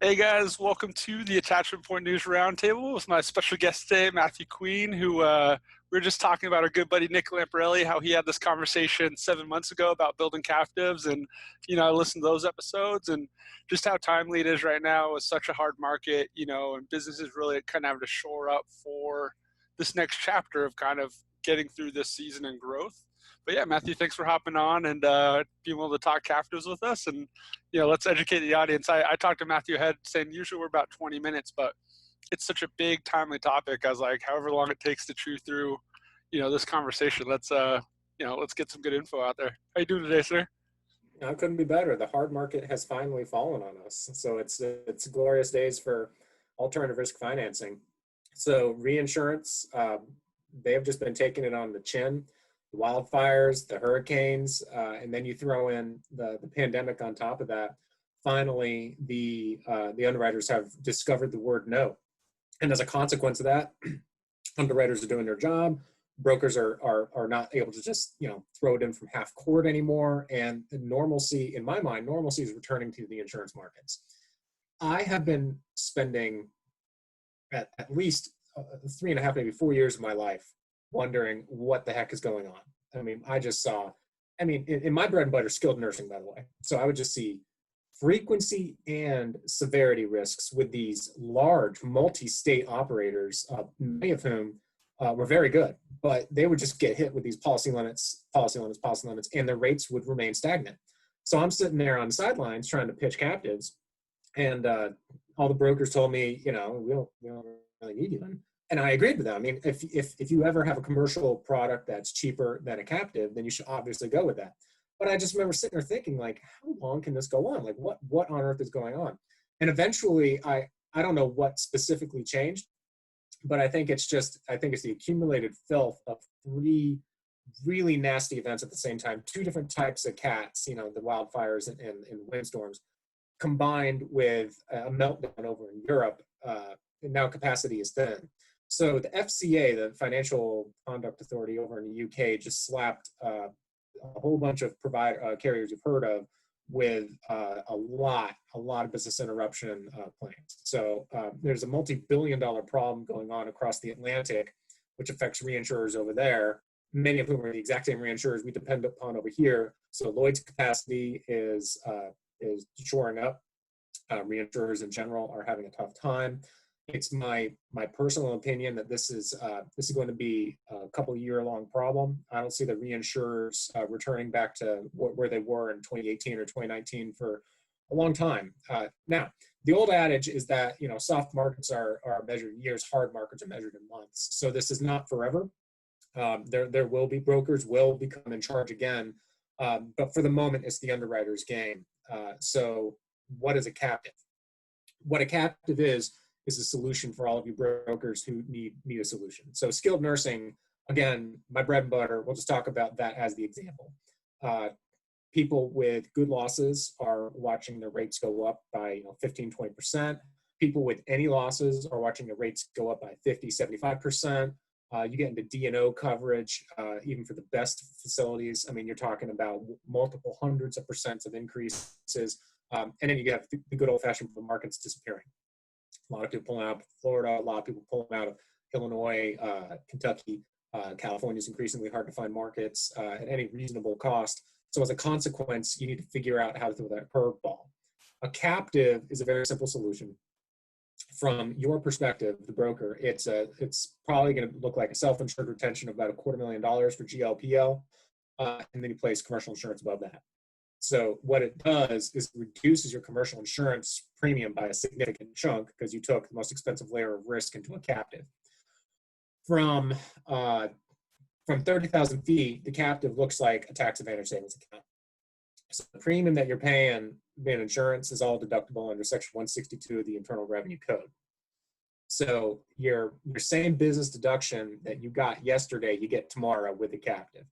Hey guys, welcome to the Attachment Point News Roundtable with my special guest today, Matthew Queen, who we were just talking about our good buddy Nick Lamparelli, how he had this conversation 7 months ago about building captives. And, I listened to those episodes and just how timely it is right now with such a hard market, and businesses really kind of having to shore up for this next chapter of kind of getting through this season and growth. But yeah, Matthew, thanks for hopping on and being able to talk captives with us. And, let's educate the audience. I talked to Matthew ahead saying usually we're about 20 minutes, but it's such a big, timely topic. I was like, however long it takes to chew through, this conversation, let's get some good info out there. How you doing today, sir? I couldn't be better. The hard market has finally fallen on us. So it's glorious days for alternative risk financing. So reinsurance, they have just been taking it on the chin. The wildfires, the hurricanes, and then you throw in the pandemic on top of that. Finally, the underwriters have discovered the word no. And as a consequence of that, underwriters are doing their job. Brokers are not able to just, throw it in from half court anymore. And the normalcy, in my mind, normalcy is returning to the insurance markets. I have been spending at least 3.5, maybe 4 years of my life wondering what the heck is going on. I mean, in my bread and butter, skilled nursing, by the way. So I would just see frequency and severity risks with these large multi-state operators, many of whom were very good, but they would just get hit with these policy limits, and their rates would remain stagnant. So I'm sitting there on the sidelines trying to pitch captives, and all the brokers told me, we don't really need you. And I agreed with them. I mean, if you ever have a commercial product that's cheaper than a captive, then you should obviously go with that. But I just remember sitting there thinking, like, how long can this go on? Like, what on earth is going on? And eventually, I don't know what specifically changed, but I think it's the accumulated filth of 3 really nasty events at the same time, 2 different types of cats, the wildfires and windstorms, combined with a meltdown over in Europe. And now capacity is thin. So the FCA, the Financial Conduct Authority over in the UK, just slapped a whole bunch of carriers you've heard of with a lot of business interruption claims. So there's a multi-billion-dollar problem going on across the Atlantic, which affects reinsurers over there, many of whom are the exact same reinsurers we depend upon over here. So Lloyd's capacity is shoring up. Reinsurers in general are having a tough time. It's my personal opinion that this is going to be a couple-year-long problem. I don't see the reinsurers returning back to where they were in 2018 or 2019 for a long time. Now, the old adage is that soft markets are measured in years, hard markets are measured in months. So this is not forever. There will be brokers will become in charge again, but for the moment, it's the underwriter's game. So what is a captive? What a captive is a solution for all of you brokers who need a solution. So skilled nursing, again, my bread and butter, we'll just talk about that as the example. People with good losses are watching their rates go up by 15, 20%. People with any losses are watching their rates go up by 50, 75%. You get into D&O coverage, even for the best facilities. I mean, you're talking about multiple hundreds of percents of increases. And then you have the good old-fashioned markets disappearing. A lot of people pulling out of Florida, a lot of people pulling out of Illinois, Kentucky. California is increasingly hard to find markets at any reasonable cost. So as a consequence, you need to figure out how to throw that curveball. A captive is a very simple solution. From your perspective, the broker, it's probably going to look like a self-insured retention of about $250,000 for GLPL, and then you place commercial insurance above that. So what it does is reduces your commercial insurance premium by a significant chunk because you took the most expensive layer of risk into a captive. From 30,000 feet, the captive looks like a tax advantage savings account. So the premium that you're paying in insurance is all deductible under Section 162 of the Internal Revenue Code. So your same business deduction that you got yesterday, you get tomorrow with the captive.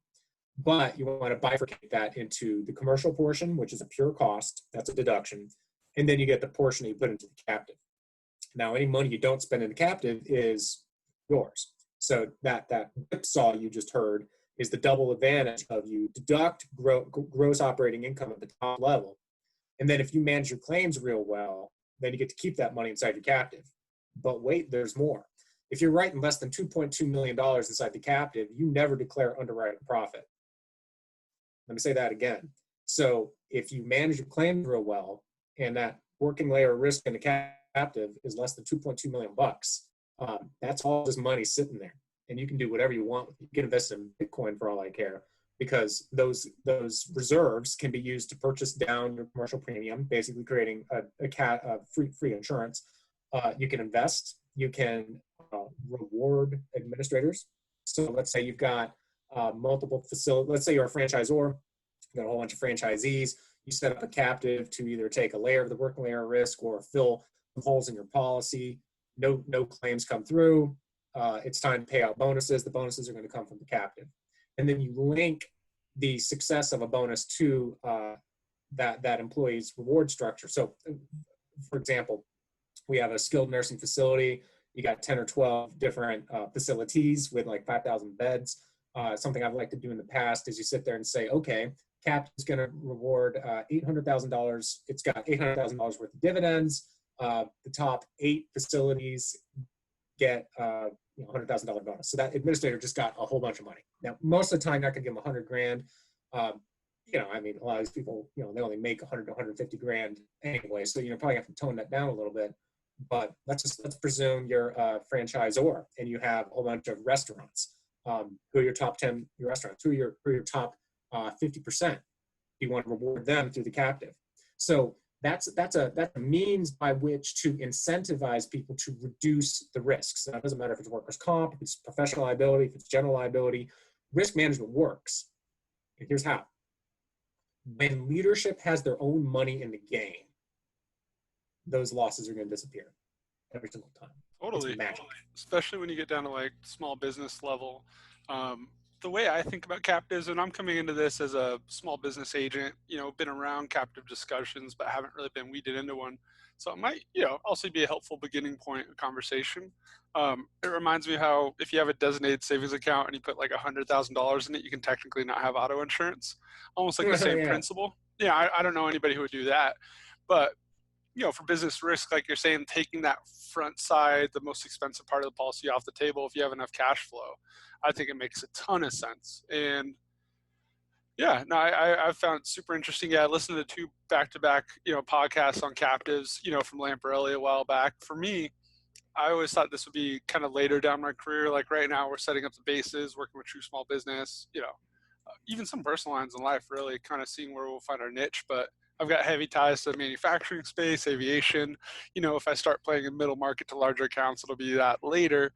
But you want to bifurcate that into the commercial portion, which is a pure cost, that's a deduction, and then you get the portion that you put into the captive. Now, any money you don't spend in the captive is yours. So that whipsaw you just heard is the double advantage of you deduct gross operating income at the top level. And then if you manage your claims real well, then you get to keep that money inside your captive. But wait, there's more. If you're writing less than $2.2 million inside the captive, you never declare underwriting profit. Let me say that again. So if you manage your claims real well, and that working layer of risk in the captive is less than 2.2 million bucks, that's all this money sitting there. And you can do whatever you want. You can invest in Bitcoin for all I care, because those reserves can be used to purchase down your commercial premium, basically creating a free insurance. You can invest. You can reward administrators. So let's say you've got multiple facilities. Let's say you're a franchisor. You've got a whole bunch of franchisees. You set up a captive to either take a layer of the working layer of risk or fill some holes in your policy. No claims come through. It's time to pay out bonuses. The bonuses are going to come from the captive. And then you link the success of a bonus to that employee's reward structure. So, for example, we have a skilled nursing facility. You got 10 or 12 different facilities with like 5,000 beds. Something I've liked to do in the past is you sit there and say, okay, Cap is going to reward $800,000. It's got $800,000 worth of dividends. The top 8 facilities get $100,000 bonus. So that administrator just got a whole bunch of money. Now, most of the time, you're not going to give them 100 grand. I mean, a lot of these people, they only make 100 to 150 grand anyway. So probably have to tone that down a little bit. But let's presume you're a franchisor and you have a whole bunch of restaurants. Who are your top 10 restaurants? Who are your top 50%? You want to reward them through the captive. So that's a means by which to incentivize people to reduce the risks. Now, it doesn't matter if it's workers' comp, if it's professional liability, if it's general liability. Risk management works. And here's how. When leadership has their own money in the game, those losses are going to disappear every single time. Totally. Especially when you get down to like small business level. The way I think about captives, and I'm coming into this as a small business agent, been around captive discussions, but haven't really been weeded into one. So it might, also be a helpful beginning point of conversation. It reminds me how if you have a designated savings account and you put like $100,000 in it, you can technically not have auto insurance. Almost like the same principle. Yeah, I don't know anybody who would do that. But for business risk, like you're saying, taking that front side, the most expensive part of the policy off the table, if you have enough cash flow, I think it makes a ton of sense. And yeah, no, I've found it super interesting. Yeah, I listened to 2 back-to-back, podcasts on captives, from Lamparelli a while back. For me, I always thought this would be kind of later down my career. Like right now, we're setting up the bases, working with true small business, even some personal lines in life, really kind of seeing where we'll find our niche. But I've got heavy ties to the manufacturing space, aviation. If I start playing in middle market to larger accounts, it'll be that later.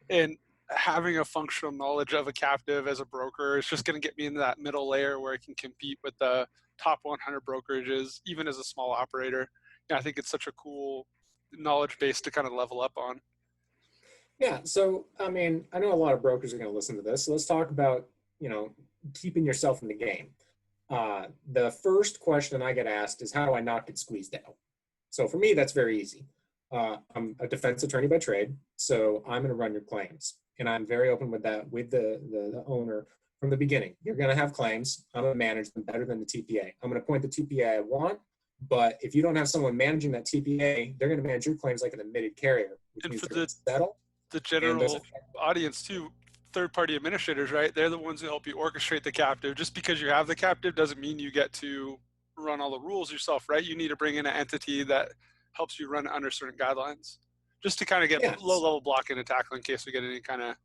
And having a functional knowledge of a captive as a broker is just going to get me into that middle layer where I can compete with the top 100 brokerages, even as a small operator. I think it's such a cool knowledge base to kind of level up on. Yeah. So, I mean, I know a lot of brokers are going to listen to this. So let's talk about, keeping yourself in the game. The first question I get asked is, how do I not get squeezed out? So for me, that's very easy. I'm a defense attorney by trade, so I'm going to run your claims. And I'm very open with that with the owner from the beginning. You're going to have claims. I'm going to manage them better than the TPA. I'm going to appoint the TPA I want, but if you don't have someone managing that TPA, they're going to manage your claims like an admitted carrier. And for the general audience too, third-party administrators, right? They're the ones who help you orchestrate the captive. Just because you have the captive doesn't mean you get to run all the rules yourself, right? You need to bring in an entity that helps you run under certain guidelines, just to kind of get low-level blocking and tackling in case we get any kind of,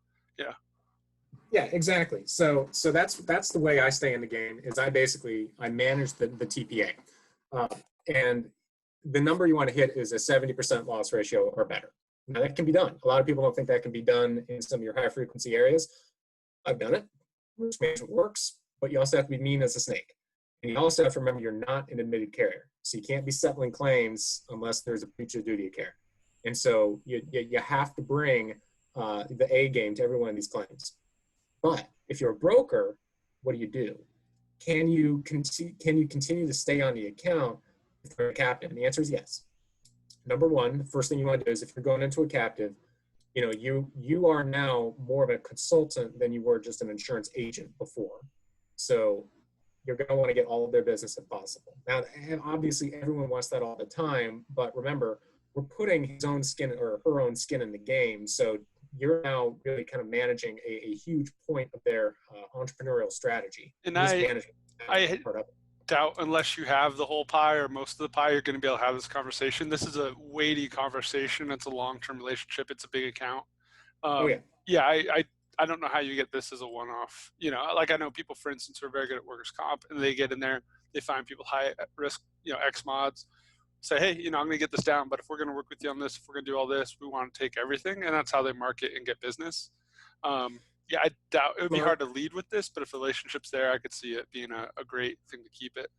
Yeah, exactly. So that's the way I stay in the game. Is I manage the TPA, and the number you want to hit is a 70% loss ratio or better. Now that can be done. A lot of people don't think that can be done in some of your high frequency areas. I've done it. Risk management works, but you also have to be mean as a snake. And you also have to remember you're not an admitted carrier. So you can't be settling claims unless there's a breach of duty of care. And so you have to bring the A game to every one of these claims. But if you're a broker, what do? Can you continue to stay on the account if you're a captive? And the answer is yes. Number one, the first thing you want to do is if you're going into a captive, you are now more of a consultant than you were just an insurance agent before. So you're going to want to get all of their business if possible. Now, and obviously everyone wants that all the time, but remember, we're putting his own skin or her own skin in the game. So you're now really kind of managing a huge point of their entrepreneurial strategy. And Risk management I part of it. doubt unless you have the whole pie or most of the pie, you're going to be able to have this conversation. This is a weighty conversation. It's a long-term relationship. It's a big account. Oh yeah. Yeah, I don't know how you get this as a one-off. You know, like I know people, for instance, who are very good at workers' comp, and they get in there, they find people high at risk, you know, X mods, say, hey, you know, I'm going to get this down, but if we're going to work with you on this, if we're going to do all this, we want to take everything, and that's how they market and get business. Yeah, I doubt it would be hard to lead with this, but if the relationship's there, I could see it being a great thing to keep it.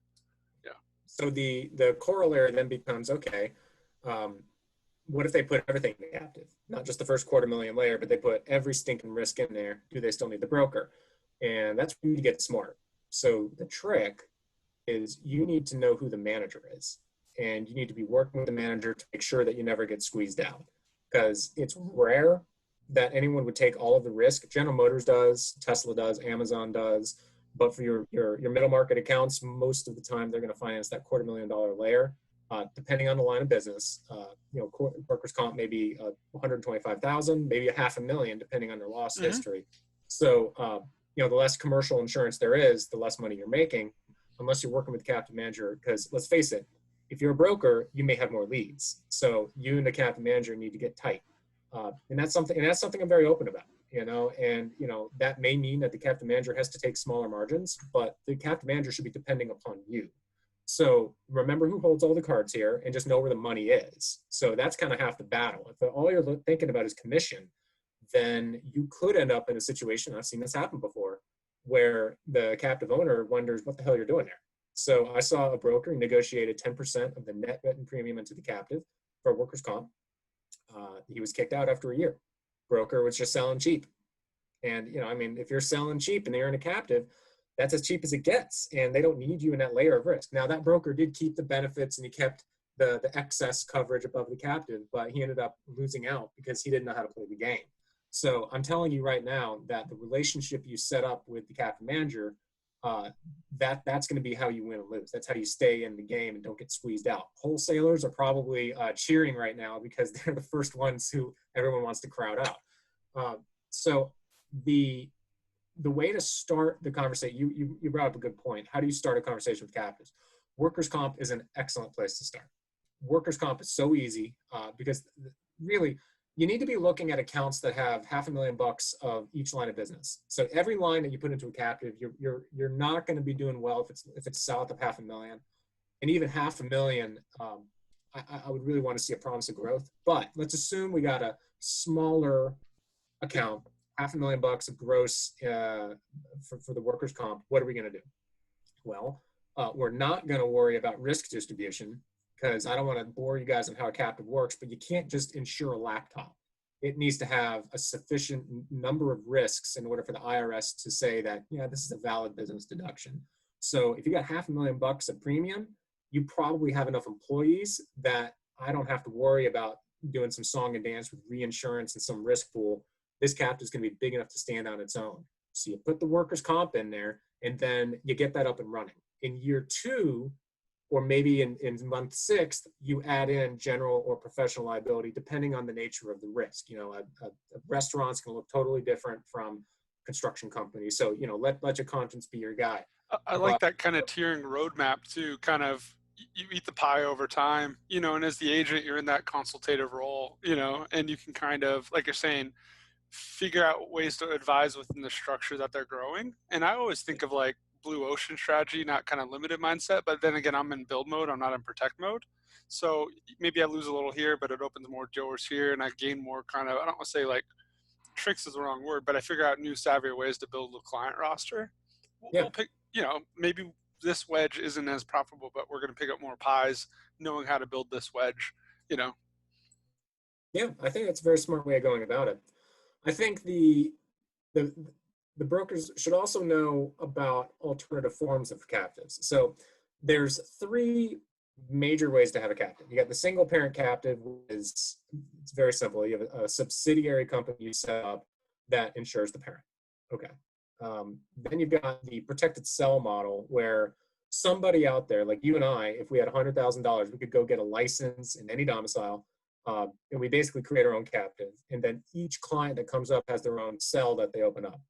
Yeah. So the corollary then becomes, okay, what if they put everything in the captive? Not just the first $250,000 layer, but they put every stinking risk in there. Do they still need the broker? And that's where you get smart. So the trick is you need to know who the manager is. And you need to be working with the manager to make sure that you never get squeezed out. Because it's rare that anyone would take all of the risk. General Motors does, Tesla does, Amazon does. But for your middle market accounts, most of the time they're going to finance that $250,000 layer. Depending on the line of business, you know, workers' comp may be 125,000, maybe $500,000, depending on their loss history. So, you know, the less commercial insurance there is, the less money you're making, unless you're working with a captive manager. Because let's face it, if you're a broker, you may have more leads. So you and the captive manager need to get tight, and that's something I'm very open about. You know, and you know that may mean that the captive manager has to take smaller margins, but the captive manager should be depending upon you. So remember who holds all the cards here and just know where the money is. So that's kind of half the battle. If all you're thinking about is commission, then you could end up in a situation, I've seen this happen before, where the captive owner wonders what the hell you're doing there. So I saw a broker negotiated 10% of the net written premium into the captive for workers' comp. He was kicked out after a year. Broker was just selling cheap. And, you know, I mean, if you're selling cheap and they're in a captive, that's as cheap as it gets, and they don't need you in that layer of risk. Now, that broker did keep the benefits and he kept the excess coverage above the captive, but he ended up losing out because he didn't know how to play the game. So I'm telling you right now that the relationship you set up with the captive manager, that's going to be how you win and lose. That's how you stay in the game and don't get squeezed out. Wholesalers are probably cheering right now because they're the first ones who everyone wants to crowd out. So the way to start the conversation, you brought up a good point. How do you start a conversation with captives? Workers' comp is an excellent place to start. Workers' comp is so easy because really you need to be looking at accounts that have $500,000 of each line of business. So every line that you put into a captive, you're not going to be doing well if it's south of $500,000, and even $500,000. I would really want to see a promise of growth. But let's assume we got a smaller account, $500,000 of gross for the workers' comp. What are we going to do? Well, we're not going to worry about risk distribution because I don't want to bore you guys on how a captive works, but you can't just insure a laptop. It needs to have a sufficient number of risks in order for the IRS to say that, yeah, this is a valid business deduction. So if you got $500,000 of premium, you probably have enough employees that I don't have to worry about doing some song and dance with reinsurance and some risk pool. This captive is going to be big enough to stand on its own. So you put the workers' comp in there, and then you get that up and running. In year 2, or maybe in month 6, you add in general or professional liability, depending on the nature of the risk. You know, a restaurant's going to look totally different from construction company. So, you know, let your conscience be your guide. I like that kind of tiering roadmap too, kind of you eat the pie over time, you know, and as the agent, you're in that consultative role, you know, and you can kind of, like you're saying, figure out ways to advise within the structure that they're growing. And I always think of like blue ocean strategy, not kind of limited mindset, but then again, I'm in build mode, I'm not in protect mode. So maybe I lose a little here, but it opens more doors here and I gain more kind of, I don't want to say like tricks is the wrong word, but I figure out new savvier ways to build a client roster. We'll pick, you know, maybe this wedge isn't as profitable, but we're going to pick up more pies knowing how to build this wedge, you know? Yeah, I think that's a very smart way of going about it. I think the brokers should also know about alternative forms of captives. So there's 3 major ways to have a captive. You got the single parent captive, it's very simple. You have a subsidiary company you set up that insures the parent. Okay. Then you've got the protected cell model where somebody out there like you and I, if we had $100,000, we could go get a license in any domicile, And we basically create our own captive. And then each client that comes up has their own cell that they open up.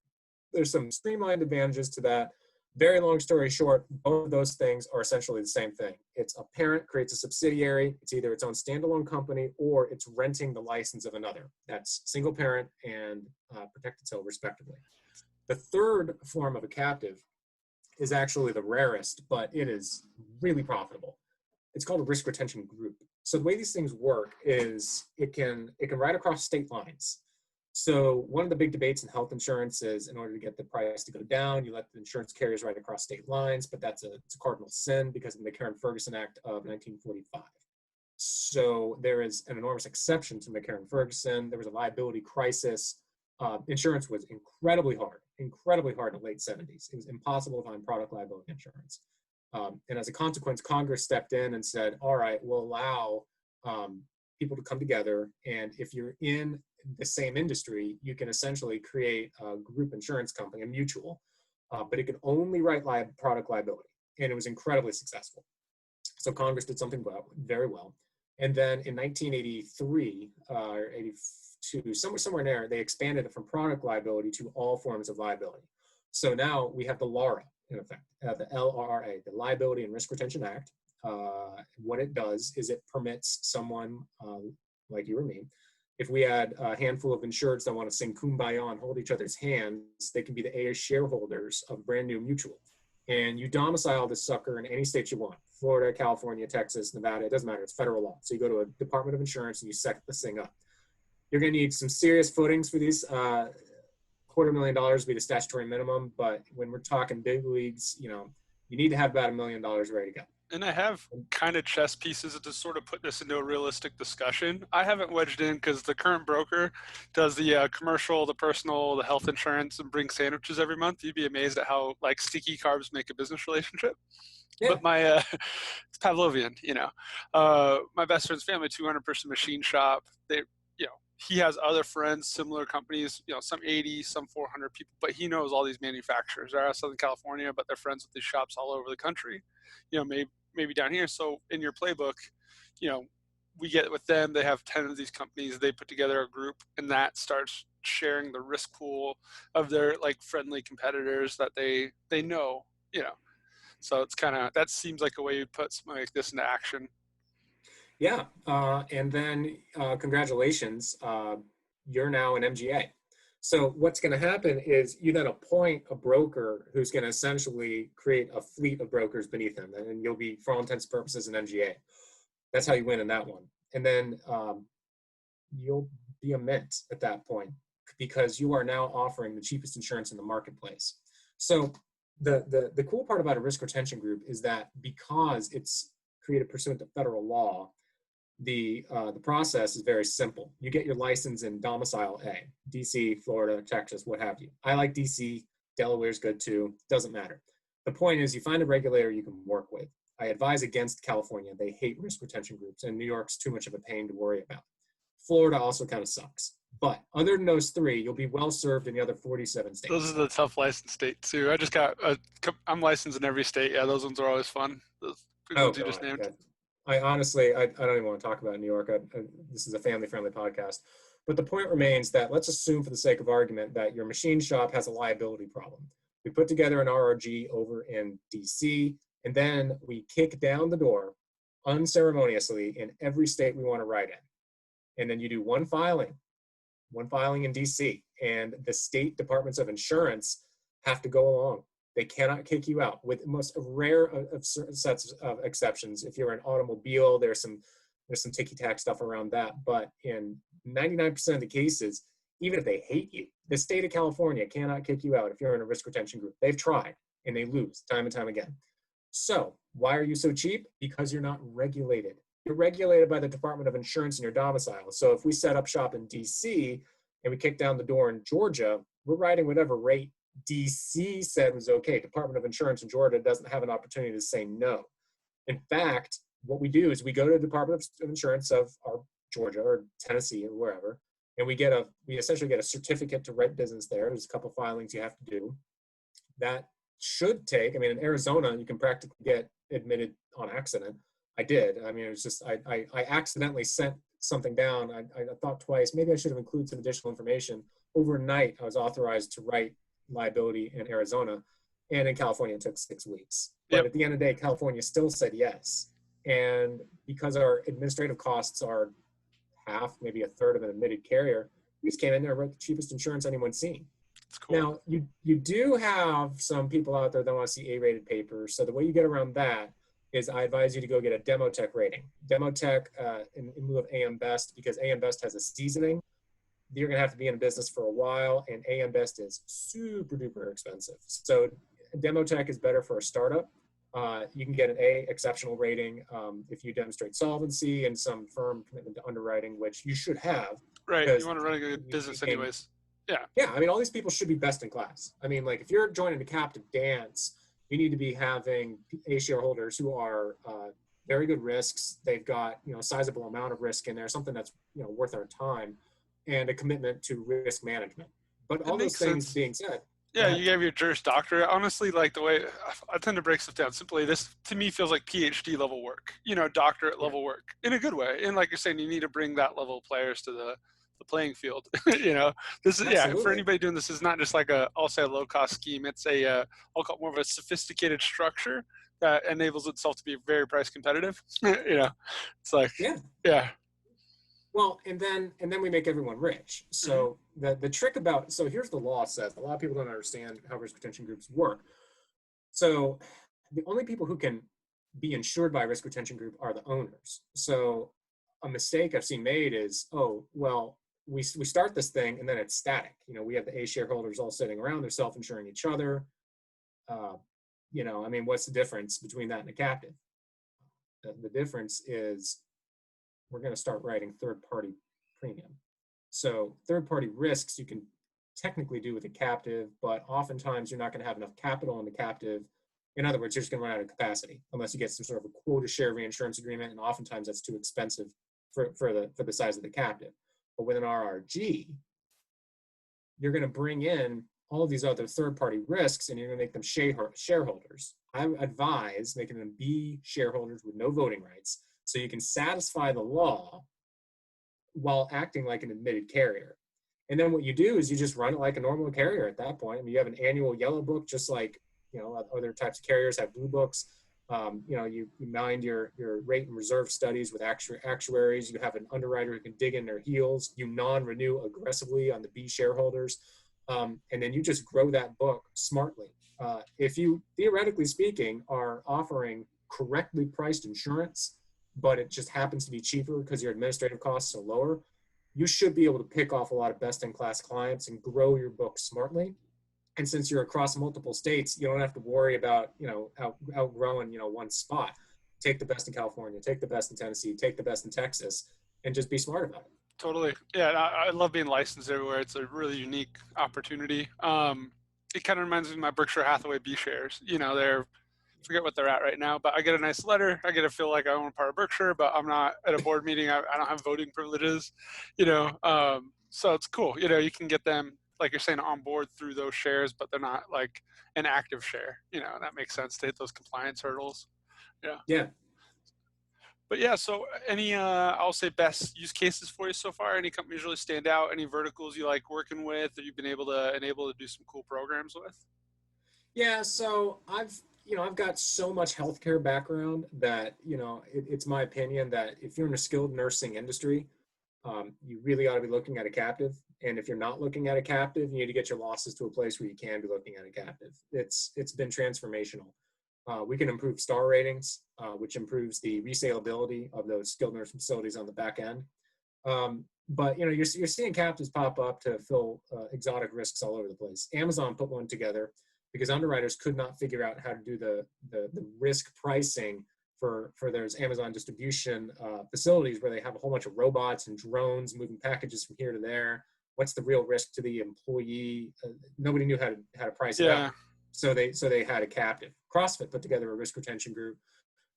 There's some streamlined advantages to that. Very long story short, both of those things are essentially the same thing. It's a parent creates a subsidiary. It's either its own standalone company or it's renting the license of another. That's single parent and protected sale respectively. The third form of a captive is actually the rarest, but it is really profitable. It's called a risk retention group. So the way these things work is it can ride across state lines. So one of the big debates in health insurance is in order to get the price to go down, you let the insurance carriers ride across state lines, but it's a cardinal sin because of the McCarran-Ferguson Act of 1945. So there is an enormous exception to McCarran-Ferguson. There was a liability crisis. Insurance was incredibly hard in the late 70s. It was impossible to find product liability insurance. And as a consequence, Congress stepped in and said, all right, we'll allow people to come together. And if you're in the same industry, you can essentially create a group insurance company, a mutual, but it could only write product liability. And it was incredibly successful. So Congress did something very well. And then in 1983 or 82, somewhere in there, they expanded it from product liability to all forms of liability. So now we have the LARA, in effect, the LRRA, the Liability and Risk Retention Act. What it does is it permits someone like you or me, if we had a handful of insureds that want to sing Kumbaya and hold each other's hands, they can be the A shareholders of a brand new mutual. And you domicile this sucker in any state you want, Florida, California, Texas, Nevada, it doesn't matter, it's federal law. So you go to a Department of Insurance and you set this thing up. You're gonna need some serious footings for these. $250,000 would be the statutory minimum, but when we're talking big leagues, you need to have about $1 million ready to go. And I have kind of chess pieces to sort of put this into a realistic discussion. I haven't wedged in because the current broker does the commercial, the personal, the health insurance, and brings sandwiches every month. You'd be amazed at how sticky carbs make a business relationship. Yeah. But my it's Pavlovian, my best friend's family, 200-person machine shop. He has other friends, similar companies, some 80, some 400 people, but he knows all these manufacturers. They're out of Southern California, but they're friends with these shops all over the country, maybe down here. So in your playbook, we get with them, they have 10 of these companies, they put together a group, and that starts sharing the risk pool of their friendly competitors that they know, So it's that seems like a way you put something like this into action. Yeah, and then congratulations, you're now an MGA. So what's going to happen is you then appoint a broker who's going to essentially create a fleet of brokers beneath him, and you'll be, for all intents and purposes, an MGA. That's how you win in that one. And then you'll be a mint at that point because you are now offering the cheapest insurance in the marketplace. So the cool part about a risk retention group is that because it's created pursuant to federal law, the process is very simple. You get your license in domicile A, DC, Florida, Texas, what have you. I like DC, Delaware's good too, doesn't matter. The point is you find a regulator you can work with. I advise against California. They hate risk retention groups, and New York's too much of a pain to worry about. Florida also kind of sucks. But other than those three, you'll be well served in the other 47 states. Those are the tough license states too. I'm licensed in every state. Yeah, those ones are always fun. Those ones you just named. Yeah. I honestly, I don't even want to talk about New York. This is a family-friendly podcast. But the point remains that let's assume for the sake of argument that your machine shop has a liability problem. We put together an RRG over in DC, and then we kick down the door unceremoniously in every state we want to write in. And then you do one filing in DC, and the state departments of insurance have to go along. They cannot kick you out, with the most rare of certain sets of exceptions. If you're an automobile, there's some ticky-tack stuff around that. But in 99% of the cases, even if they hate you, the state of California cannot kick you out if you're in a risk retention group. They've tried, and they lose time and time again. So why are you so cheap? Because you're not regulated. You're regulated by the Department of Insurance in your domicile. So if we set up shop in DC and we kick down the door in Georgia, we're writing whatever rate DC said was okay. Department of Insurance in Georgia doesn't have an opportunity to say no. In fact, what we do is we go to the Department of Insurance of our Georgia or Tennessee or wherever, and we essentially get a certificate to write business there. There's a couple filings you have to do. That should take, in Arizona, you can practically get admitted on accident. I did. It was just, I accidentally sent something down, I thought twice, maybe I should have included some additional information. Overnight, I was authorized to write liability in Arizona, and in California, it took 6 weeks. But Yep. at the end of the day, California still said yes. And because our administrative costs are half, maybe a third of an admitted carrier, we just came in there and wrote the cheapest insurance anyone's seen. It's cool. Now, you do have some people out there that want to see A-rated papers. So the way you get around that is I advise you to go get a Demotech rating. Demotech in lieu of AM Best, because AM Best has a seasoning. You're going to have to be in business for a while, and AM Best is super duper expensive. So Demotech is better for a startup. You can get an A exceptional rating if you demonstrate solvency and some firm commitment to underwriting, which you should have. Right. You want to run a good business anyways. Yeah. Yeah. I mean, all these people should be best in class. I mean, like if you're joining the captive dance, you need to be having A shareholders who are very good risks. They've got, a sizable amount of risk in there, something that's, worth our time, and a commitment to risk management. But all those things being said, yeah, you have your Juris Doctorate. Honestly, like the way I tend to break stuff down simply, this to me feels like PhD level work, doctorate level work in a good way. And like you're saying, you need to bring that level of players to the playing field. This is for anybody doing this is not just like I'll say a low cost scheme. It's I'll call it more of a sophisticated structure that enables itself to be very price competitive. It's like yeah. Well, and then we make everyone rich. So the trick about, so here's the law says, a lot of people don't understand how risk retention groups work. So the only people who can be insured by a risk retention group are the owners. So a mistake I've seen made is, we start this thing and then it's static. We have the A shareholders all sitting around, they're self-insuring each other. What's the difference between that and a captive? The difference is we're going to start writing third-party premium. So third-party risks you can technically do with a captive, but oftentimes you're not going to have enough capital in the captive. In other words, you're just going to run out of capacity unless you get some sort of a quota share reinsurance agreement, and oftentimes that's too expensive for the size of the captive. But with an RRG, you're going to bring in all of these other third-party risks, and you're going to make them shareholders. I advise making them B shareholders with no voting rights, so you can satisfy the law while acting like an admitted carrier. And then what you do is you just run it like a normal carrier at that point. I mean, you have an annual yellow book, just like other types of carriers have blue books. You mind your rate and reserve studies with actuaries. You have an underwriter who can dig in their heels. You non-renew aggressively on the B shareholders. And then you just grow that book smartly. If you, theoretically speaking, are offering correctly priced insurance, but it just happens to be cheaper because your administrative costs are lower, you should be able to pick off a lot of best-in-class clients and grow your book smartly. And since you're across multiple states, you don't have to worry about, outgrowing, one spot. Take the best in California, take the best in Tennessee, take the best in Texas, and just be smart about it. Totally. Yeah, I love being licensed everywhere. It's a really unique opportunity. It kind of reminds me of my Berkshire Hathaway B shares. They're, forget what they're at right now, but I get a nice letter. I get to feel like I own part of Berkshire, but I'm not at a board meeting. I don't have voting privileges, so it's cool. You can get them, like you're saying, on board through those shares, but they're not like an active share. That makes sense to hit those compliance hurdles. Yeah. But yeah, so any, I'll say best use cases for you so far? Any companies really stand out? Any verticals you like working with that you've been able to do some cool programs with? Yeah, so I've got so much healthcare background that, it's my opinion that if you're in a skilled nursing industry, you really ought to be looking at a captive. And if you're not looking at a captive, you need to get your losses to a place where you can be looking at a captive. It's been transformational. We can improve star ratings, which improves the resaleability of those skilled nursing facilities on the back end. But you're seeing captives pop up to fill exotic risks all over the place. Amazon put one together because underwriters could not figure out how to do the risk pricing for those Amazon distribution facilities where they have a whole bunch of robots and drones moving packages from here to there. What's the real risk to the employee? Nobody knew how to price it out. So they had a captive. CrossFit put together a risk retention group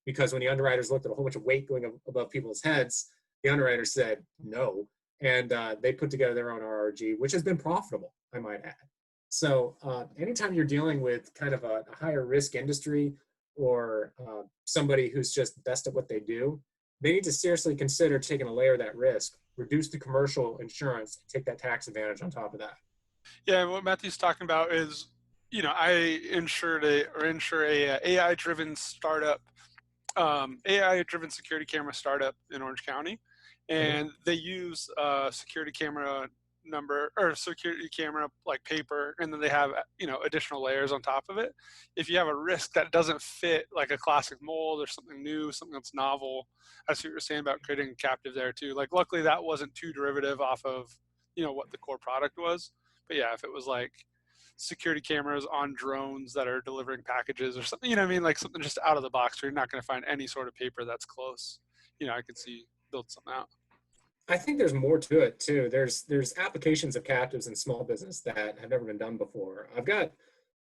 because when the underwriters looked at a whole bunch of weight going above people's heads, the underwriters said no, and they put together their own RRG, which has been profitable, I might add. So anytime you're dealing with kind of a higher risk industry or somebody who's just best at what they do, they need to seriously consider taking a layer of that risk, reduce the commercial insurance, and take that tax advantage on top of that. Yeah, what Matthew's talking about is, I insure a AI-driven startup, AI-driven security camera startup in Orange County, Mhm. and they use security camera number or security camera like paper, and then they have additional layers on top of it. If you have a risk that doesn't fit like a classic mold or something new, something that's novel, that's what you're saying about creating a captive there too. Like luckily that wasn't too derivative off of what the core product was. But yeah, if it was like security cameras on drones that are delivering packages or something, what I mean? Like something just out of the box where you're not going to find any sort of paper that's close. I could see build something out. I think there's more to it too. There's applications of captives in small business that have never been done before. I've got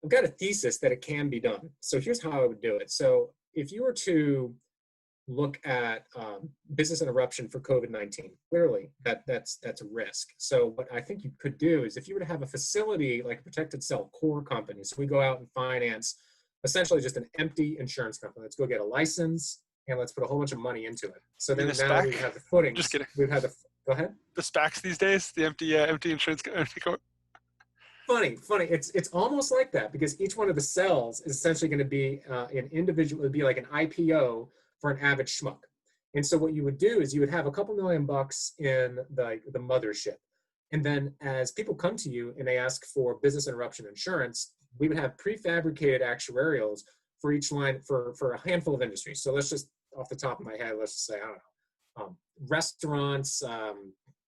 a thesis that it can be done. So here's how I would do it. So if you were to look at business interruption for COVID-19, clearly that's a risk. So what I think you could do is if you were to have a facility like a protected cell core company, so we go out and finance essentially just an empty insurance company. Let's go get a license and let's put a whole bunch of money into it. So You mean then a now we SPAC? would have the Just footings. kidding. We've had the go ahead. The SPACs these days, the empty insurance, empty court. Funny. It's almost like that because each one of the cells is essentially going to be an individual. It would be like an IPO for an average schmuck. And so what you would do is you would have a couple $1,000,000 in the mothership, and then as people come to you and they ask for business interruption insurance, we would have prefabricated actuarials for each line for a handful of industries. So let's just off the top of my head, let's just say I don't know, restaurants,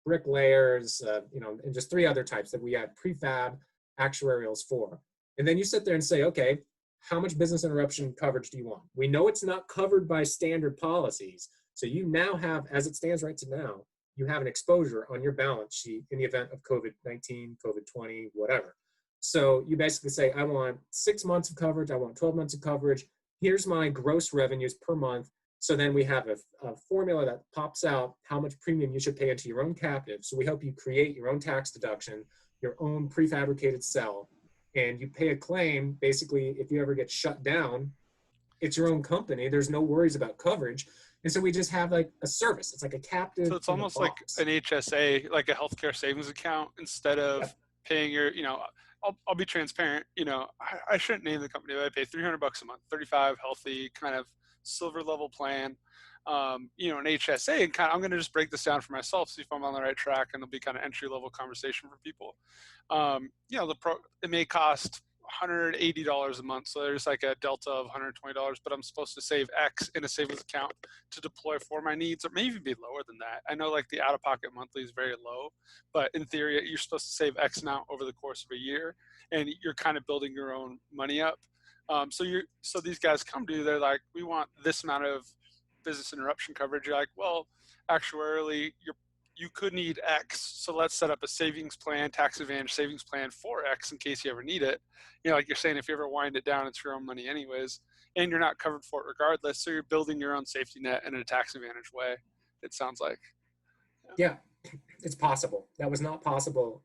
bricklayers, and just three other types that we have prefab actuarials for. And then you sit there and say, okay, how much business interruption coverage do you want? We know it's not covered by standard policies. So you now have, as it stands right to now, you have an exposure on your balance sheet in the event of COVID-19, COVID-20, whatever. So you basically say, I want 6 months of coverage. I want 12 months of coverage. Here's my gross revenues per month. So then we have a formula that pops out how much premium you should pay into your own captive. So we help you create your own tax deduction, your own prefabricated cell, and you pay a claim. Basically, if you ever get shut down, it's your own company. There's no worries about coverage. And so we just have like a service. It's like a captive. So it's almost like an HSA, like a healthcare savings account, instead of Yep. paying your, I'll be transparent. I shouldn't name the company, but I pay $300 a month, 35 healthy kind of silver level plan. An HSA, and I'm going to just break this down for myself, see if I'm on the right track, and it'll be kind of entry level conversation for people. It may cost $180 a month, so there's like a delta of $120, but I'm supposed to save X in a savings account to deploy for my needs, or maybe even be lower than that. I know like the out-of-pocket monthly is very low, but in theory, you're supposed to save X amount over the course of a year, and you're kind of building your own money up. So these guys come to you, they're like, we want this amount of business interruption coverage. You're like, well, actuarially, you could need X, so let's set up a savings plan, tax advantage savings plan for X in case you ever need it. Like you're saying, if you ever wind it down, it's your own money anyways, and you're not covered for it regardless. So you're building your own safety net in a tax advantage way, it sounds like. Yeah, it's possible. That was not possible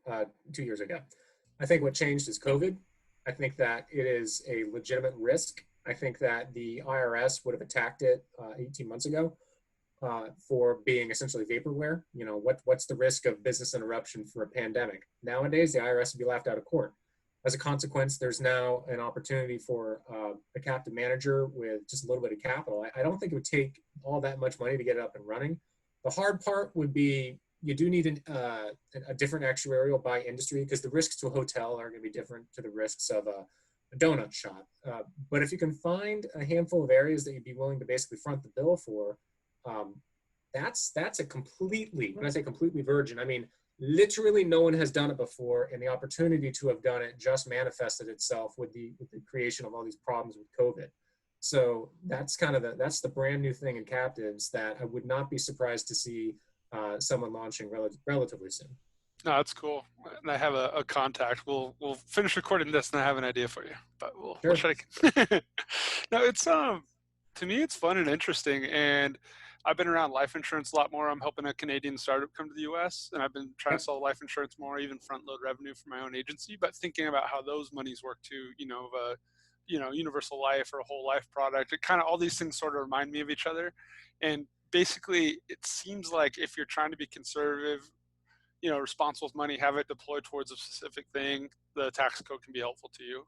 2 years ago. I think what changed is COVID. I think that it is a legitimate risk. I think that the IRS would have attacked it 18 months ago for being essentially vaporware. What's the risk of business interruption for a pandemic? Nowadays, the IRS would be laughed out of court. As a consequence, there's now an opportunity for a captive manager with just a little bit of capital. I don't think it would take all that much money to get it up and running. The hard part would be you do need a different actuarial by industry because the risks to a hotel are going to be different to the risks of a donut shop. But if you can find a handful of areas that you'd be willing to basically front the bill for, that's a completely, when I say completely virgin, I mean, literally no one has done it before, and the opportunity to have done it just manifested itself with the creation of all these problems with COVID. So that's kind of that's the brand new thing in captives that I would not be surprised to see someone launching relatively soon. No, that's cool. And I have a contact. We'll finish recording this, and I have an idea for you. But we'll try to. No, it's to me it's fun and interesting, and I've been around life insurance a lot more. I'm helping a Canadian startup come to the U.S., and I've been trying to sell life insurance more, even front load revenue for my own agency. But thinking about how those monies work too, universal life or a whole life product, it kind of all these things sort of remind me of each other. And basically it seems like if you're trying to be conservative, responsible with money, have it deployed towards a specific thing, the tax code can be helpful to you.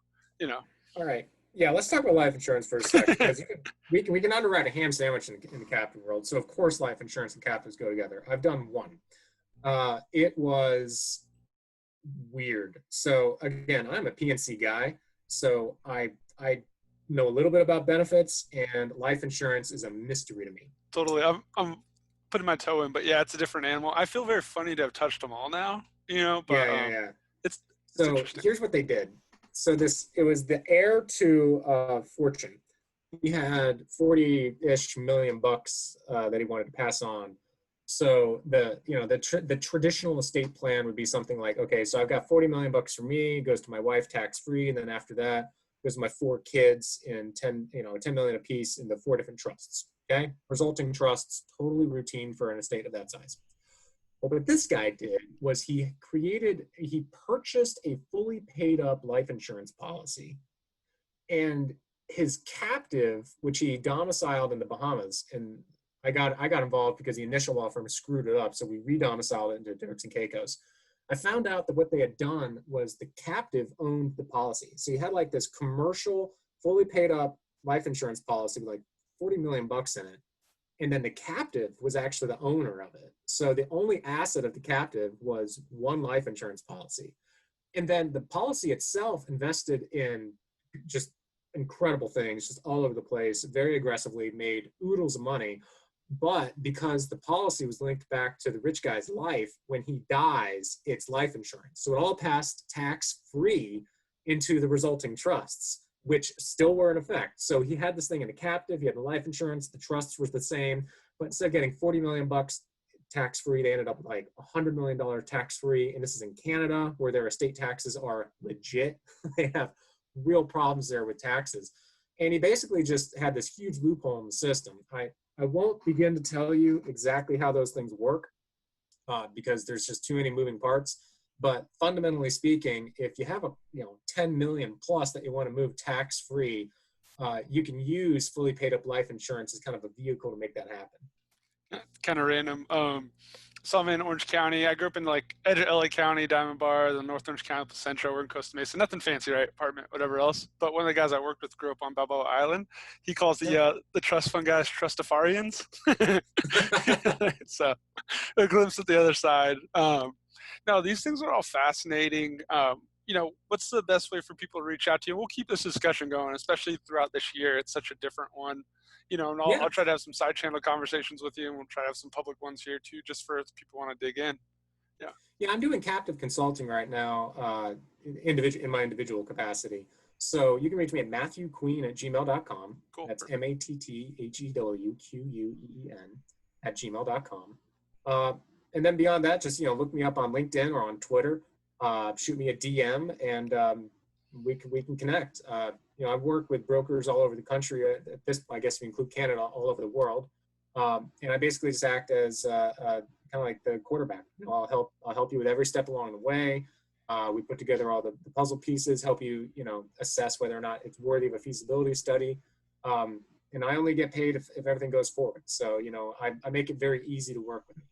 All right. Yeah, let's talk about life insurance for a second, because we can underwrite a ham sandwich in the captive world. So of course, life insurance and captives go together. I've done one. It was weird. So again, I'm a PNC guy, so I know a little bit about benefits, and life insurance is a mystery to me. Totally. I'm putting my toe in, but yeah, it's a different animal. I feel very funny to have touched them all now, but yeah. It's so here's what they did. So it was the heir to Fortune. He had 40-ish million bucks that he wanted to pass on. So the traditional estate plan would be something like, okay, so I've got 40 million bucks for me, goes to my wife tax free, and then after that goes to my 4 kids in 10 million apiece into 4 different trusts. Okay, resulting trusts, totally routine for an estate of that size. Well, what this guy did was he purchased a fully paid up life insurance policy, and his captive, which he domiciled in the Bahamas, and I got involved because the initial law firm screwed it up, so we re-domiciled it into Turks and Caicos. I found out that what they had done was the captive owned the policy. So you had like this commercial, fully paid up life insurance policy with like 40 million bucks in it. And then the captive was actually the owner of it. So the only asset of the captive was one life insurance policy. And then the policy itself invested in just incredible things, just all over the place, very aggressively, made oodles of money. But because the policy was linked back to the rich guy's life, when he dies, it's life insurance. So it all passed tax-free into the resulting trusts, which still were in effect. So he had this thing in a captive, he had the life insurance, the trusts were the same, but instead of getting 40 million bucks tax-free, they ended up with like $100 million tax-free. And this is in Canada, where their estate taxes are legit. They have real problems there with taxes. And he basically just had this huge loophole in the system. I won't begin to tell you exactly how those things work because there's just too many moving parts. But fundamentally speaking, if you have 10 million plus that you want to move tax-free, you can use fully paid up life insurance as kind of a vehicle to make that happen. Kind of random. So I'm in Orange County. I grew up in like edge of LA County, Diamond Bar, the North Orange County, Centro. We're in Costa Mesa. Nothing fancy, right? Apartment, whatever else. But one of the guys I worked with grew up on Balboa Island. He calls the trust fund guys trustafarians. So a glimpse at the other side. No, these things are all fascinating. What's the best way for people to reach out to you? We'll keep this discussion going, especially throughout this year. It's such a different one. And I'll try to have some side channel conversations with you, and we'll try to have some public ones here too, just for if people want to dig in. Yeah, I'm doing captive consulting right now in my individual capacity. So you can reach me at matthewqueen@gmail.com. Cool. That's MATTHEWQUEN And then beyond that, just look me up on LinkedIn or on Twitter. Shoot me a DM, and we can connect. I've worked with brokers all over the country. At this, I guess, if you include Canada, all over the world. And I basically just act as kind of like the quarterback. I'll help you with every step along the way. We put together all the puzzle pieces, help you, assess whether or not it's worthy of a feasibility study. And I only get paid if everything goes forward. So, I make it very easy to work with me.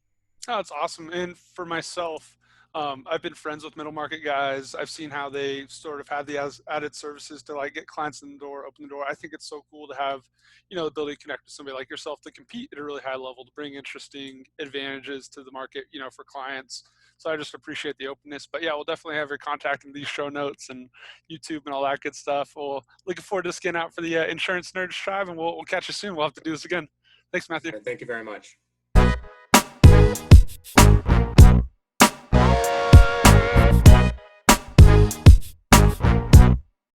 Oh, that's awesome. And for myself, I've been friends with middle market guys. I've seen how they sort of have the added services to like get clients in the door, open the door. I think it's so cool to have, the ability to connect with somebody like yourself to compete at a really high level, to bring interesting advantages to the market, for clients. So I just appreciate the openness. But yeah, we'll definitely have your contact in these show notes and YouTube and all that good stuff. Well, looking forward to skin out for the Insurance Nerds Tribe, and we'll catch you soon. We'll have to do this again. Thanks, Matthew. Thank you very much.